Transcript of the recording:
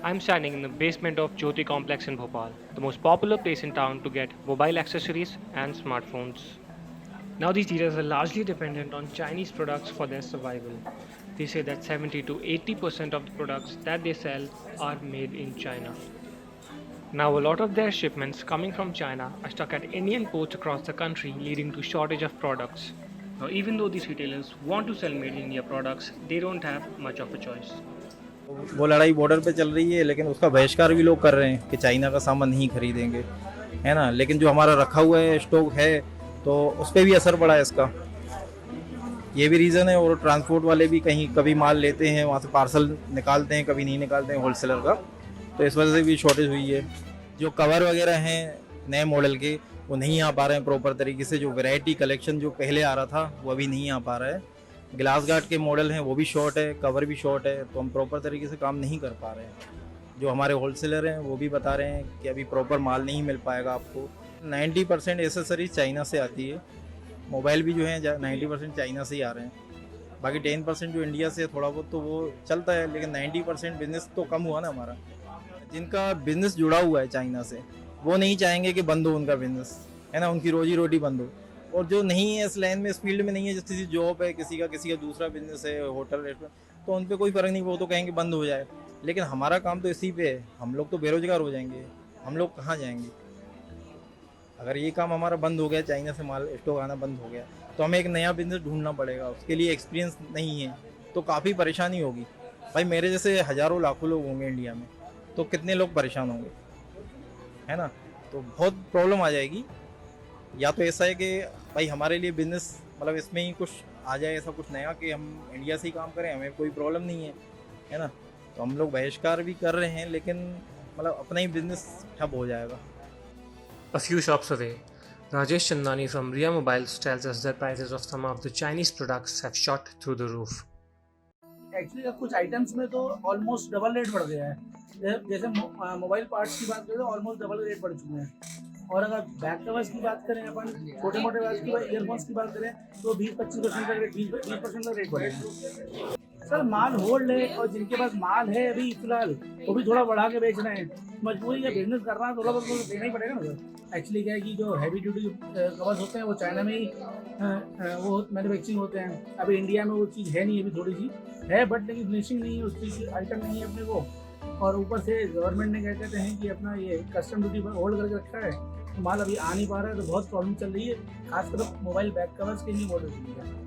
I'm standing in the basement of Jyoti Complex in Bhopal, the most popular place in town to get mobile accessories and smartphones. Now, these dealers are largely dependent on Chinese products for their survival. They say that 70 to 80% of the products that they sell are made in China. Now, a lot of their shipments coming from China are stuck at Indian ports across the country, leading to shortage of products. Now, even though these retailers want to sell made in India products, they don't have much of a choice. वो लड़ाई border पे चल रही है, लेकिन उसका बहिष्कार भी लोग कर रहे हैं कि चाइना का सामान नहीं खरीदेंगे, है ना। लेकिन जो हमारा रखा हुआ है स्टॉक है, तो उस पर भी असर पड़ा है इसका। ये भी रीज़न है। और ट्रांसपोर्ट वाले भी कहीं कभी माल लेते हैं, वहाँ से पार्सल निकालते हैं, कभी नहीं निकालते हैं होलसेलर का, तो इस वजह से भी शॉर्टेज हुई है। जो कवर वगैरह हैं नए मॉडल के, वो नहीं आ पा रहे हैं प्रॉपर तरीके से। जो वैरायटी कलेक्शन जो पहले आ रहा था वो अभी नहीं आ पा रहा है। ग्लास गार्ड के मॉडल हैं वो भी शॉर्ट है, कवर भी शॉर्ट है, तो हम प्रॉपर तरीके से काम नहीं कर पा रहे हैं। जो हमारे होलसेलर हैं वो भी बता रहे हैं कि अभी प्रॉपर माल नहीं मिल पाएगा आपको। 90% एसेसरीज चाइना से आती है। मोबाइल भी जो है 90% चाइना से ही आ रहे हैं। बाकी 10% जो इंडिया से थोड़ा बहुत तो वो चलता है, लेकिन 90% बिजनेस तो कम हुआ ना हमारा। जिनका बिजनेस जुड़ा हुआ है चाइना से, वो नहीं चाहेंगे कि बंद हो उनका बिजनेस, है ना, उनकी रोजी रोटी बंद हो। और जो नहीं है इस लाइन में, इस फील्ड में नहीं है, जैसे किसी जॉब है, किसी का दूसरा बिजनेस है, होटल रेस्टोरेंट, तो उन पर कोई फ़र्क नहीं, वो तो कहेंगे बंद हो जाए। लेकिन हमारा काम तो इसी पे है। हम लोग तो बेरोजगार हो जाएंगे, हम लोग कहाँ जाएंगे। अगर ये काम हमारा बंद हो गया, चाइना से माल स्टॉक आना बंद हो गया, तो हमें एक नया बिजनेस ढूंढना पड़ेगा। उसके लिए एक्सपीरियंस नहीं है, तो काफ़ी परेशानी होगी। भाई मेरे जैसे हज़ारों लाखों लोग होंगे इंडिया में, तो कितने लोग परेशान होंगे, है ना। तो बहुत प्रॉब्लम आ जाएगी। या तो ऐसा है कि भाई हमारे लिए बिजनेस, मतलब इसमें ही कुछ आ जाए ऐसा कुछ नया कि हम इंडिया से ही काम करें, हमें कोई प्रॉब्लम नहीं है ना। तो हम लोग बहिष्कार भी कर रहे हैं, लेकिन मतलब अपना ही बिजनेस ठप हो जाएगा। A few shops away, Rajesh Chandani from Ria Mobiles tells us that prices of some of the Chinese products have shot through the roof. Actually कुछ आइटम्स में तो ऑलमोस्ट डबल रेट बढ़ गया है। जैसे मोबाइल पार्ट्स की बात करें तो ऑलमोस्ट डबल रेट बढ़ चुके हैं। और अगर बैक कवर्स की बात करें, अपन छोटे मोटे ईयरफोन्स की बात करें, तो 20-25% का रेट, 20% का रेट बढ़ेगा। सर माल होल्ड है, और जिनके पास माल है अभी फिलहाल, वो भी थोड़ा बढ़ा के बेच रहे हैं। मजबूरी है, बिजनेस करना है, थोड़ा बहुत तो देना ही पड़ेगा ना सर। एक्चुअली क्या है कि जो हैवी ड्यूटी कवर्स होते हैं वो चाइना में ही वो मैन्युफैक्चरिंग होते हैं। अभी इंडिया में वो चीज़ है नहीं, अभी थोड़ी सी है, बट लेकिन फिनिशिंग नहीं है, उस चीज़ की आइटम नहीं है अपने को। और ऊपर से गवर्नमेंट ने क्या कहते हैं कि अपना ये कस्टम ड्यूटी पर होल्ड करके रखा है, तो माल अभी आ नहीं पा रहा है, तो बहुत प्रॉब्लम चल रही है, खासकर मोबाइल बैक कवर्स के लिए मॉडल के लिए।